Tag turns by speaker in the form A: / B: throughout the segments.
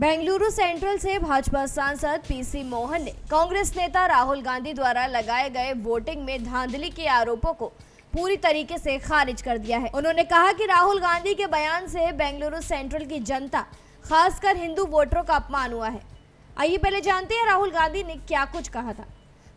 A: Bengaluru central से भाजपा सांसद PC Mohan ने कांग्रेस नेता राहुल गांधी द्वारा लगाए गए वोटिंग में धांधली के आरोपों को पूरी तरीके से खारिज कर दिया है। उन्होंने कहा कि राहुल गांधी के बयान से बेंगलुरु सेंट्रल की जनता, खासकर हिंदू वोटरों का अपमान हुआ है। आइए पहले जानते हैं राहुल गांधी ने क्या कुछ कहा था।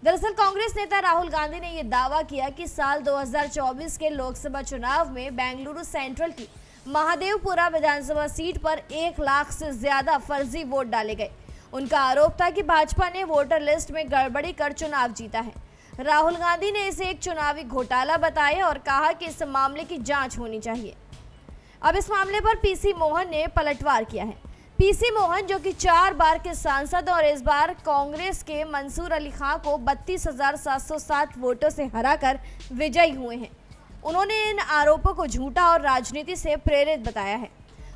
A: दरअसल कांग्रेस नेता राहुल गांधी ने यह दावा किया कि साल 2024 के लोकसभा चुनाव में बेंगलुरु सेंट्रल की महादेवपुरा विधानसभा सीट पर 1 लाख से ज्यादा फर्जी वोट डाले गए। उनका आरोप था कि भाजपा ने वोटर लिस्ट में गड़बड़ी कर चुनाव जीता है। राहुल गांधी ने इसे एक चुनावी घोटाला बताया और कहा कि इस मामले की जांच होनी चाहिए। अब इस मामले पर पीसी मोहन ने पलटवार किया है। पीसी मोहन, जो कि 4 बार के सांसद और इस बार कांग्रेस के मंसूर अली खां को 32,707 वोटों से हराकर विजयी हुए हैं, उन्होंने इन आरोपों को झूठा और राजनीति से प्रेरित बताया है।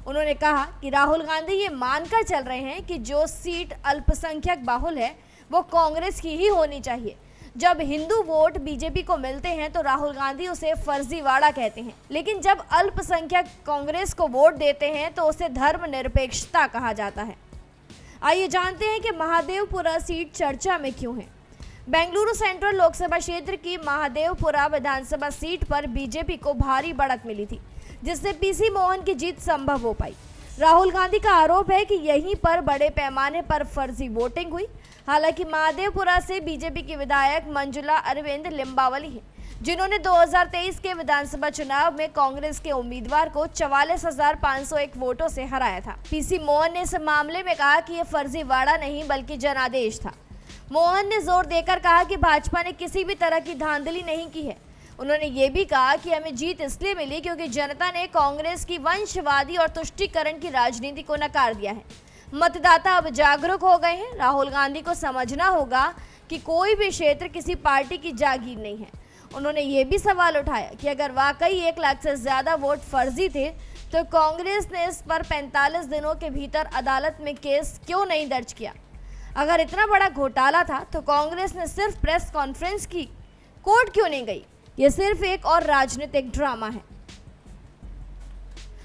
A: उन्होंने कहा कि राहुल गांधी ये मानकर चल रहे हैं कि जो सीट अल्पसंख्यक बाहुल है वो कांग्रेस की ही होनी चाहिए। जब हिंदू वोट बीजेपी को मिलते हैं तो राहुल गांधी उसे फर्जीवाड़ा कहते हैं, लेकिन जब अल्पसंख्यक कांग्रेस को वोट देते हैं तो उसे धर्मनिरपेक्षता कहा जाता है। आइए जानते हैं कि महादेवपुरा सीट चर्चा में क्यों है। बेंगलुरु सेंट्रल लोकसभा क्षेत्र की महादेवपुरा विधानसभा सीट पर बीजेपी को भारी बढ़त मिली थी, जिससे पीसी मोहन की जीत संभव हो पाई। राहुल गांधी का आरोप है कि यहीं पर बड़े पैमाने पर फर्जी वोटिंग हुई। हालांकि महादेवपुरा से बीजेपी की विधायक मंजुला अरविंद लिम्बावली हैं, जिन्होंने 2023 के विधानसभा चुनाव में कांग्रेस के उम्मीदवार को 44,501 वोटों से हराया था। पीसी मोहन ने इस मामले में कहा कि यह फर्जीवाड़ा नहीं बल्कि जनादेश था। मोहन ने जोर देकर कहा कि भाजपा ने किसी भी तरह की धांधली नहीं की है। उन्होंने ये भी कहा कि हमें जीत इसलिए मिली क्योंकि जनता ने कांग्रेस की वंशवादी और तुष्टीकरण की राजनीति को नकार दिया है। मतदाता अब जागरूक हो गए हैं। राहुल गांधी को समझना होगा कि कोई भी क्षेत्र किसी पार्टी की जागीर नहीं है। उन्होंने ये भी सवाल उठाया कि अगर वाकई 1 लाख से ज्यादा वोट फर्जी थे तो कांग्रेस ने इस पर 45 दिनों के भीतर अदालत में केस क्यों नहीं दर्ज किया। अगर इतना बड़ा घोटाला था तो कांग्रेस ने सिर्फ प्रेस कॉन्फ्रेंस की, कोर्ट क्यों नहीं गई। ये सिर्फ एक और राजनीतिक ड्रामा है।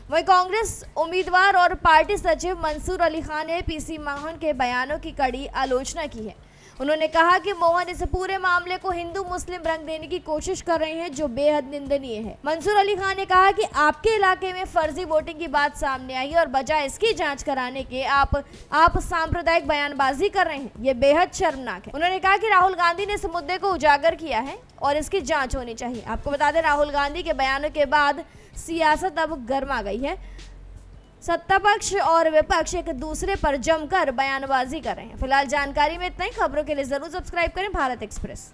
A: वहीं कांग्रेस उम्मीदवार और पार्टी सचिव मंसूर अली खां ने पीसी मोहन के बयानों की कड़ी आलोचना की है। उन्होंने कहा कि मोहन इस पूरे मामले को हिंदू मुस्लिम रंग देने की कोशिश कर रहे हैं, जो बेहद निंदनीय है। मंसूर अली खां ने कहा कि आपके इलाके में फर्जी वोटिंग की बात सामने आई है और बजाय इसकी जांच कराने के आप सांप्रदायिक बयानबाजी कर रहे हैं। ये बेहद शर्मनाक है। उन्होंने कहा कि राहुल गांधी ने इस मुद्दे को उजागर किया है और इसकी जांच होनी चाहिए। आपको बता दें, राहुल गांधी के बयानों के बाद सियासत अब गर्मा गई है। सत्ता पक्ष और विपक्ष एक दूसरे पर जमकर बयानबाजी कर रहे हैं। फिलहाल जानकारी में इतना ही। खबरों के लिए जरूर सब्सक्राइब करें भारत एक्सप्रेस।